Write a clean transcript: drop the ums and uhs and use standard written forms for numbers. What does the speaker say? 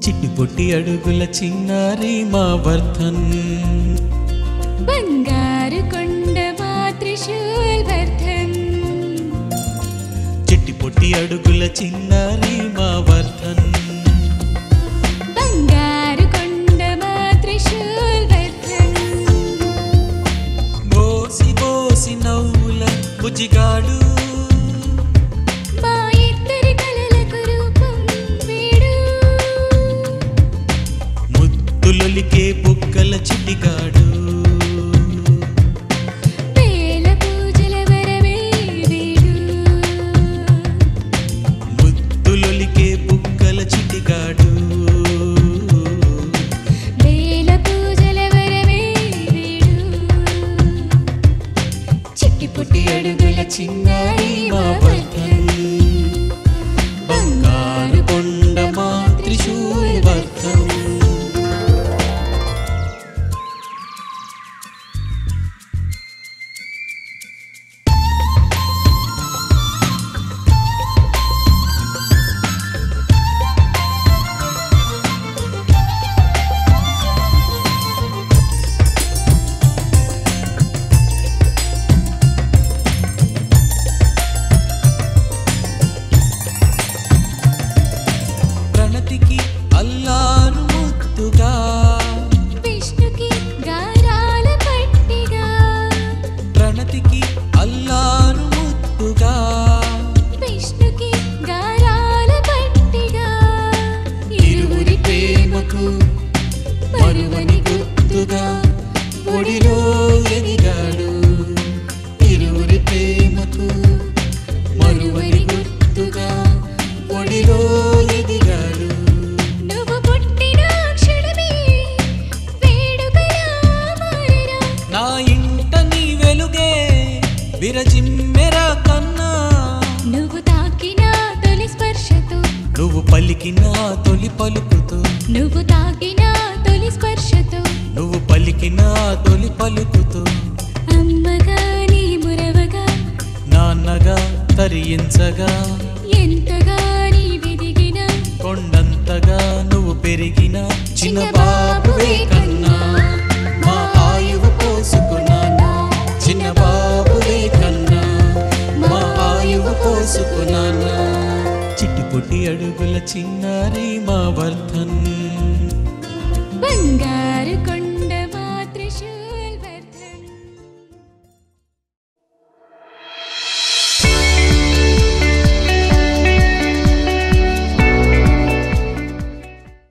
చిట్టి పొట్టి అడుగుల చిన్నారి మా వర్ధన్ బంగారు కొండ మా త్రిశూల్ వర్ధన్ చిట్టి పొట్టి అడుగుల చిన్నారి మా వర్ధన్ బంగారు కొండ మా త్రిశూల్ వర్ధన్ బోసి బోసి నవ్వుల బుజ్జిగాడు ముద్దులొలికే బుగ్గల చిట్టిగాడు వేల పూజల వరమే వీడు ముద్దులొలికే బుగ్గల చిట్టిగాడు వేల పూజల వరమే వీడు చిట్టి పుట్టి అడుగుల చిన్నారి మా వర్ధన్ బంగారు కొండ మా త్రిశూల్ వర్ధన్ ప్రణతికి అల్లారు ముద్దుగా విష్ణుకి గారాల పట్టిగా ప్రణతికి అల్లారు ముద్దుగా విష్ణుకి గారాల పట్టిగా ఇరువురి ప్రేమకు మరువని గుర్తుగా ఒడిలో ఎదిగాడు ఇరువురి ప్రేమకు మరువని గుర్తుగా ఒడిలో ఎదిగాడు నువ్వు పుట్టిన క్షణమే వేడుకలా మారెరా నా ఇంట నీ వెలుగే విరజిమ్మెరా కన్నా నువ్వు తాకిన తొలి స్పర్శతో నువ్వు పలికిన తొలి పలుకుతో నువ్వు తాకిన తొలి స్పర్శతో నువ్వు పలికిన తొలి పలుకుతో అమ్మగా నీ మురవగా నాన్నగా తరించగా ఎంతగా నీ వెదిగిన కొండంతగా నువ్వు పెరిగిన చిన్న బాబువే కన్నా మా ఆయువు పోసుకున్నానా చిన్న బాబువే కన్నా మా ఆయువు పోసుకున్నానా చిట్టి పొట్టి అడుగుల చిన్నారి మా వర్ధన్ బంగారు కొండ